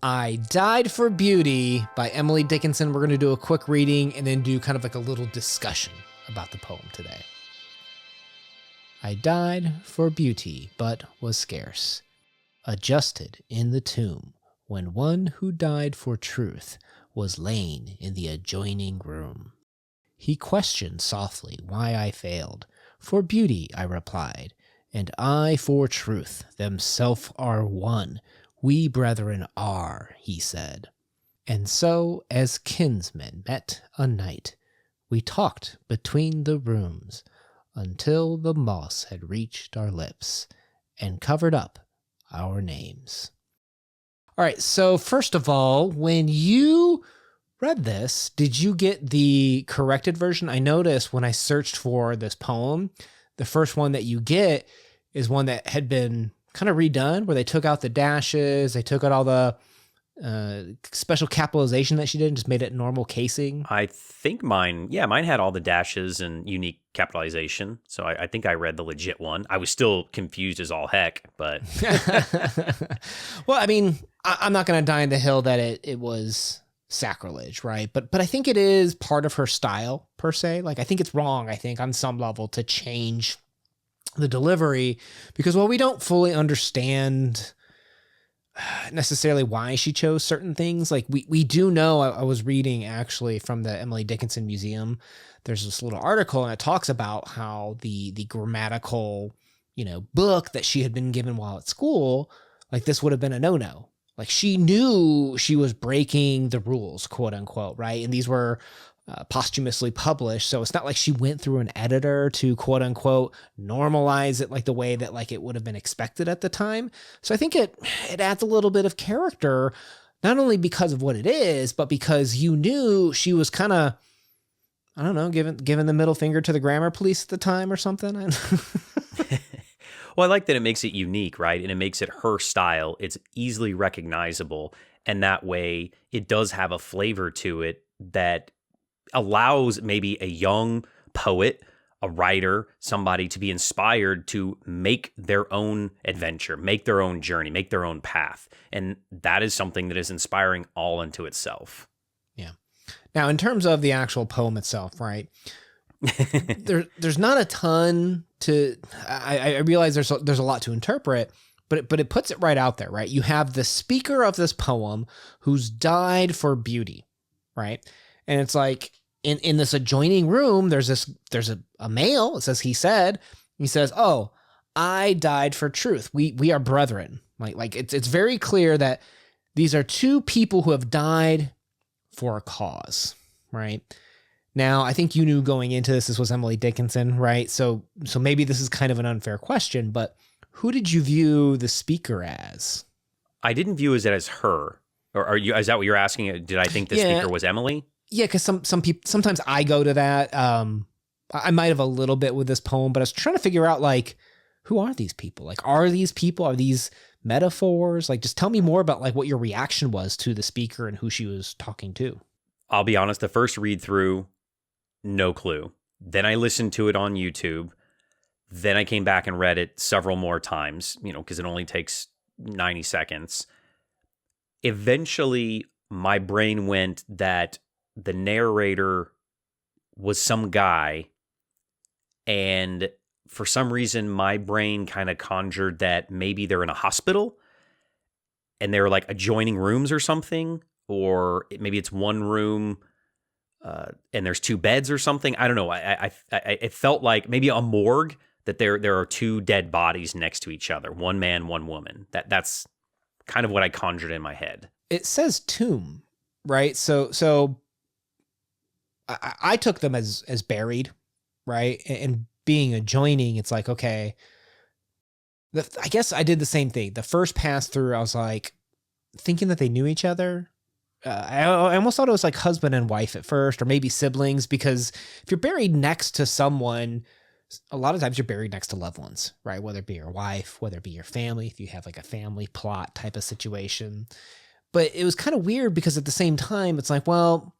I Died for Beauty by Emily Dickinson. We're going to do a quick reading and then do kind of like a little discussion about the poem today. I died for beauty, but was scarce, adjusted in the tomb, when one who died for truth was lain in the adjoining room. He questioned softly why I failed. For beauty, I replied, and I for truth, themself are one. We brethren are, he said. And so, as kinsmen met a night, we talked between the rooms until the moss had reached our lips and covered up our names. All right, so first of all, when you read this, did you get the corrected version? I noticed when I searched for this poem, the first one that you get is one that had been kind of redone, where they took out the dashes, they took out all the special capitalization that she did and just made it normal casing. I think mine had all the dashes and unique capitalization. So I think I read the legit one. I was still confused as all heck, but... Well, I mean, I'm not going to die on the hill that it was sacrilege, right? But I think it is part of her style, per se. Like, I think it's wrong, I think, on some level to change the delivery because, well, we don't fully understand necessarily why she chose certain things. Like we do know, I was reading actually from the Emily Dickinson Museum, there's this little article and it talks about how the grammatical, book that she had been given while at school, like this would have been a no-no. Like she knew she was breaking the rules, quote unquote, right? And these were posthumously published. So it's not like she went through an editor to quote unquote normalize it like the way that like it would have been expected at the time. So I think it adds a little bit of character, not only because of what it is, but because you knew she was kind of, I don't know, giving the middle finger to the grammar police at the time or something. Well, I like that it makes it unique, right? And it makes it her style. It's easily recognizable. And that way it does have a flavor to it that allows maybe a young poet, a writer, somebody to be inspired to make their own adventure, make their own journey, make their own path. And that is something that is inspiring all unto itself. Yeah. Now, in terms of the actual poem itself, right, there's not a ton to, I realize there's a lot to interpret, but it puts it right out there, right? You have the speaker of this poem who's died for beauty, right? And it's like in this adjoining room, there's a male. It says he said, "Oh, I died for truth. We are brethren." Like it's very clear that these are two people who have died for a cause, right? Now, I think you knew going into this was Emily Dickinson, right? So maybe this is kind of an unfair question, but who did you view the speaker as? I didn't view it as her. Or is that what you're asking? Did I think the speaker was Emily? Yeah, because some people, sometimes I go to that. I might have a little bit with this poem, but I was trying to figure out, like, who are these people? Like, are these metaphors? Like, just tell me more about, like, what your reaction was to the speaker and who she was talking to. I'll be honest, the first read through, no clue. Then I listened to it on YouTube. Then I came back and read it several more times, because it only takes 90 seconds. Eventually, my brain went that the narrator was some guy, and for some reason, my brain kind of conjured that maybe they're in a hospital, and they're like adjoining rooms or something, or maybe it's one room, and there's two beds or something. I don't know. It felt like maybe a morgue, that there are two dead bodies next to each other, one man, one woman. That's kind of what I conjured in my head. It says tomb, right? So I took them as buried, right? And being adjoining, it's like, okay, I guess I did the same thing. The first pass through, I was like thinking that they knew each other. I almost thought it was like husband and wife at first, or maybe siblings, because if you're buried next to someone, a lot of times you're buried next to loved ones, right? Whether it be your wife, whether it be your family, if you have like a family plot type of situation. But it was kind of weird because at the same time, it's like, well,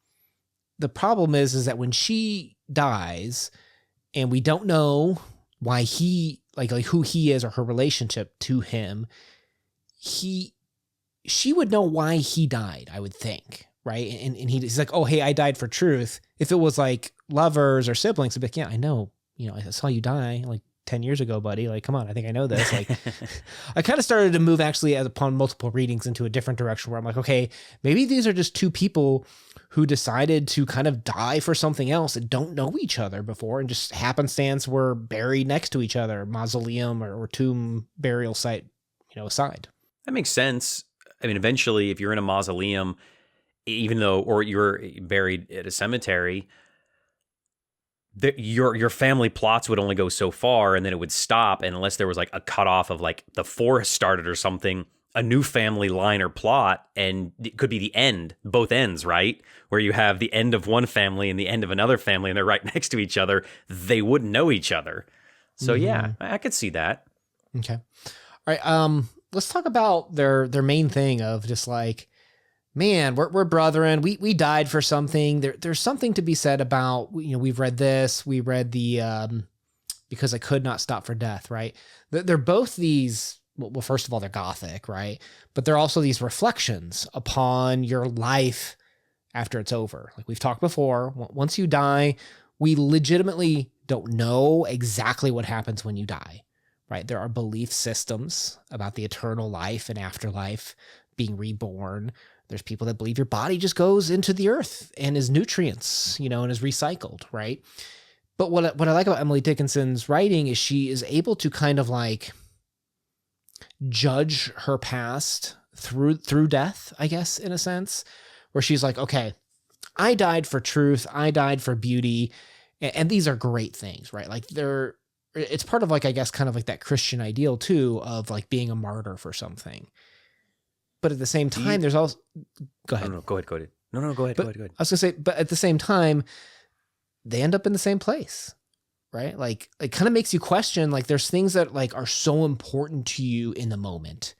the problem is that when she dies and we don't know why he, like who he is or her relationship to him, she she would know why he died, I would think, right? And he's like, oh, hey, I died for truth. If it was like lovers or siblings, it'd be like, yeah, I know, I saw you die like 10 years ago, buddy. Like, come on, I think I know this. Like, I kind of started to move actually as upon multiple readings into a different direction where I'm like, okay, maybe these are just two people who decided to kind of die for something else and don't know each other before and just happenstance were buried next to each other, mausoleum or tomb burial site, aside. That makes sense. I mean, eventually, if you're in a mausoleum, or you're buried at a cemetery, your family plots would only go so far, and then it would stop. And unless there was like a cutoff of like the forest started or something, a new family line or plot, and it could be the end, both ends, right? Where you have the end of one family and the end of another family, and they're right next to each other. They wouldn't know each other. So yeah, I could see that. Okay. All right. Let's talk about their main thing of just like, man, we're brethren. We died for something. There's something to be said about, we've read this. We read the because I could not stop for death, right? They're both these. Well, first of all, they're Gothic, right? But they're also these reflections upon your life after it's over. Like we've talked before, once you die, we legitimately don't know exactly what happens when you die, right? There are belief systems about the eternal life and afterlife, being reborn. There's people that believe your body just goes into the earth and is nutrients, and is recycled, right? But what I like about Emily Dickinson's writing is she is able to kind of like judge her past through death, I guess, in a sense, where she's like, okay, I died for truth. I died for beauty. And these are great things, right? Like it's part of like, I guess, kind of like that Christian ideal too, of like being a martyr for something. But at the same time, there's also, go ahead. No, go ahead. No, go ahead. Go ahead. I was gonna say, but at the same time, they end up in the same place, right? Like it kind of makes you question, like there's things that like are so important to you in the moment.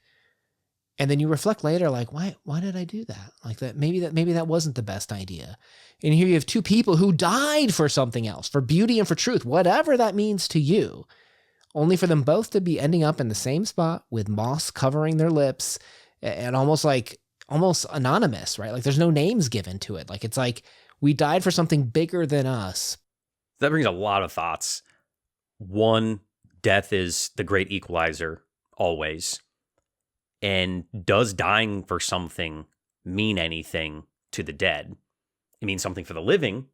And then you reflect later, like, why did I do that? Like maybe that wasn't the best idea. And here you have two people who died for something else, for beauty and for truth, whatever that means to you, only for them both to be ending up in the same spot with moss covering their lips and almost anonymous, right? Like there's no names given to it. Like it's like we died for something bigger than us. That brings a lot of thoughts. One, death is the great equalizer, always. And does dying for something mean anything to the dead? It means something for the living,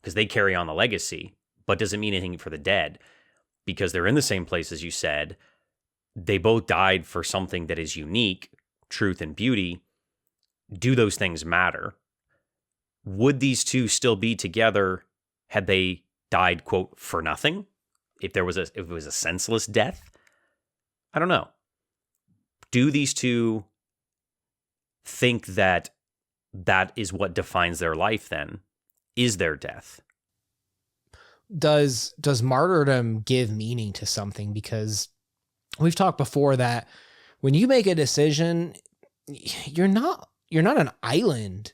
because they carry on the legacy, but does it mean anything for the dead? Because they're in the same place, as you said. They both died for something that is unique, truth and beauty. Do those things matter? Would these two still be together had they died, quote, for nothing? If it was a senseless death? I don't know. Do these two think that is what defines their life then? Is their death? Does martyrdom give meaning to something? Because we've talked before that when you make a decision, you're not an island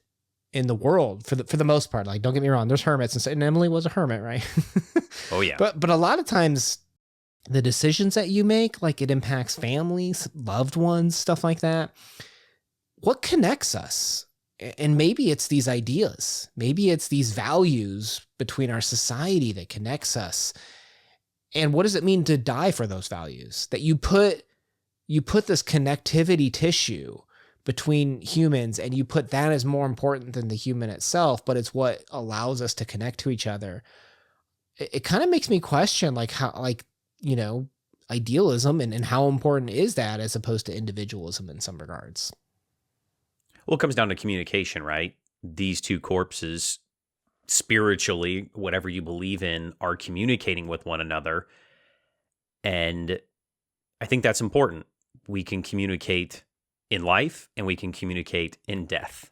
in the world for the most part. Like, don't get me wrong, there's hermits, and Emily was a hermit, right? Oh yeah. But a lot of times the decisions that you make, like it impacts families, loved ones, stuff like that. What connects us? And maybe it's these ideas, maybe it's these values between our society that connects us. And what does it mean to die for those values? That you put this connectivity tissue between humans, and you put that as more important than the human itself, but it's what allows us to connect to each other. It kind of makes me question like how, like, idealism and how important is that as opposed to individualism in some regards. Well, it comes down to communication, right? These two corpses, spiritually, whatever you believe in, are communicating with one another. And I think that's important. We can communicate in life and we can communicate in death.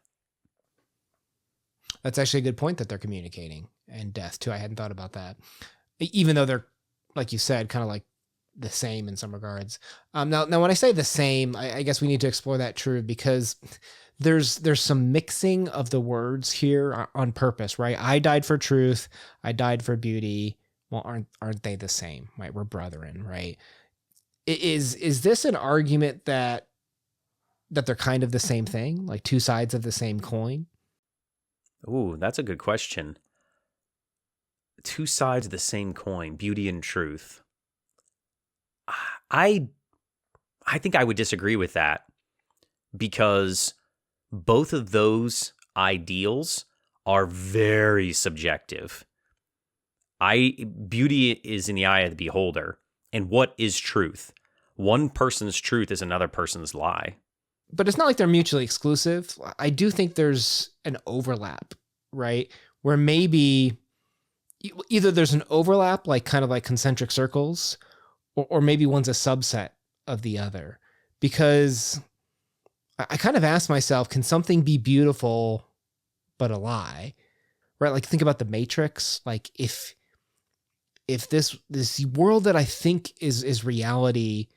That's actually a good point that they're communicating in death too. I hadn't thought about that. Even though they're, like you said, kind of like the same in some regards. Now when I say the same, I guess we need to explore that truth, because there's some mixing of the words here on purpose, right? I died for truth. I died for beauty. Well, aren't they the same, right? We're brethren, right? Is this an argument that that they're kind of the same thing, like two sides of the same coin? Ooh, that's a good question. Two sides of the same coin, beauty and truth. I think I would disagree with that because both of those ideals are very subjective. Beauty is in the eye of the beholder. And what is truth? One person's truth is another person's lie. But it's not like they're mutually exclusive. I do think there's an overlap, right? Where maybe either there's an overlap, like kind of like concentric circles, or maybe one's a subset of the other. Because I kind of ask myself, can something be beautiful but a lie? Right? Like think about the Matrix. Like if this world that I think is reality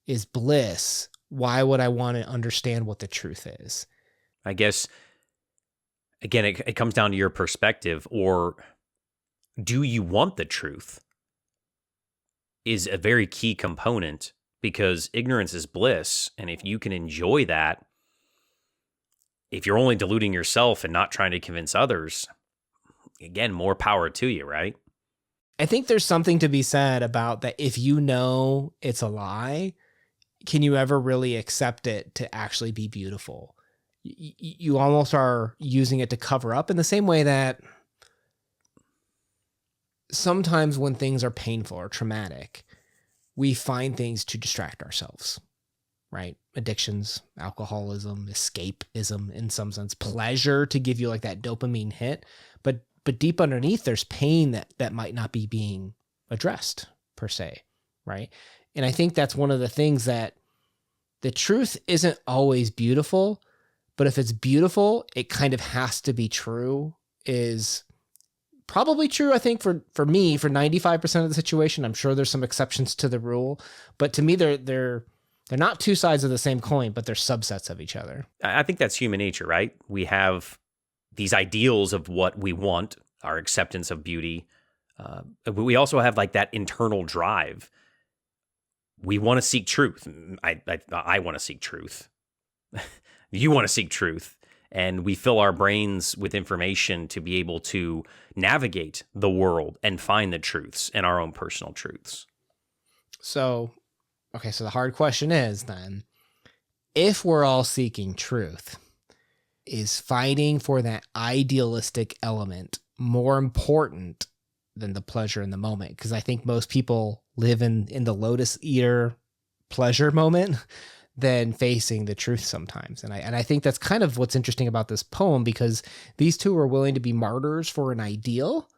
is bliss, why would I want to understand what the truth is? I guess, again, it comes down to your perspective, or do you want the truth is a very key component, because ignorance is bliss. And if you can enjoy that, if you're only deluding yourself and not trying to convince others, again, more power to you, right? I think there's something to be said about that. If you know it's a lie, can you ever really accept it to actually be beautiful? You almost are using it to cover up, in the same way that sometimes when things are painful or traumatic, we find things to distract ourselves, right? Addictions, alcoholism, escapism in some sense, pleasure to give you like that dopamine hit. But deep underneath, there's pain that might not be being addressed per se, right? And I think that's one of the things, that the truth isn't always beautiful, but if it's beautiful, it kind of has to be true, is probably true, I think, for me, for 95% of the situation. I'm sure there's some exceptions to the rule, but to me, they're not two sides of the same coin, but they're subsets of each other. I think that's human nature, right? We have these ideals of what we want, our acceptance of beauty. We also have like that internal drive. We want to seek truth. I want to seek truth. You want to seek truth. And we fill our brains with information to be able to navigate the world and find the truths and our own personal truths. So the hard question is then, if we're all seeking truth, is fighting for that idealistic element more important than the pleasure in the moment? Because I think most people live in the lotus eater pleasure moment than facing the truth sometimes. And I think that's kind of what's interesting about this poem, because these two were willing to be martyrs for an ideal.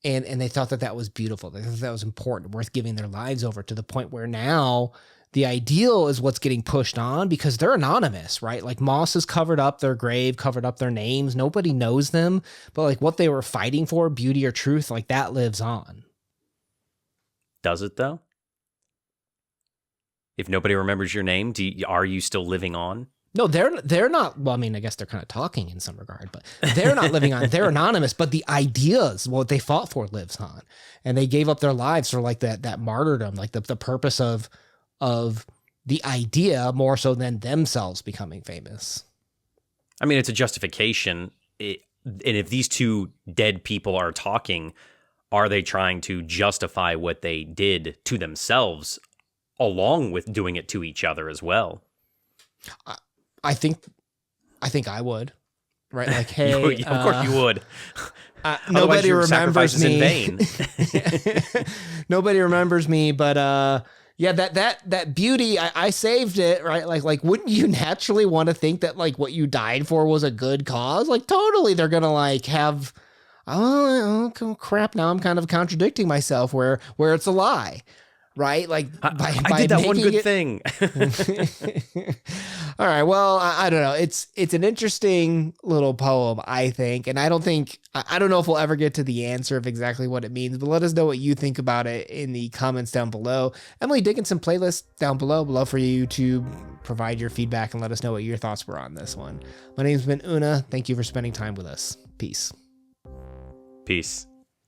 And they thought that was beautiful. They thought that was important, worth giving their lives over, to the point where now the ideal is what's getting pushed on, because they're anonymous, right? Like moss has covered up their grave, covered up their names. Nobody knows them, but like what they were fighting for, beauty or truth, like that lives on. Does it though? If nobody remembers your name, are you still living on? No, they're not. Well, I mean, I guess they're kind of talking in some regard, but they're not living on. They're anonymous, but the ideas, what they fought for, lives on, and they gave up their lives for like that martyrdom, like the purpose of the idea more so than themselves becoming famous. I mean, it's a justification. And if these two dead people are talking, are they trying to justify what they did to themselves along with doing it to each other as well? I think I would, right? Like, hey, of course you would. Nobody remembers me. In vain. Nobody remembers me, but yeah, that beauty, I saved it, right? Like, wouldn't you naturally want to think that like what you died for was a good cause? Like, totally, they're gonna like have, oh crap! Now I'm kind of contradicting myself where it's a lie. Right? Like I did that one good thing. All right. Well, I don't know. It's an interesting little poem, I think. And I don't know if we'll ever get to the answer of exactly what it means, but let us know what you think about it in the comments down below. Emily Dickinson playlist down below. We'd love for you to provide your feedback and let us know what your thoughts were on this one. My name's been Una. Thank you for spending time with us. Peace. Peace.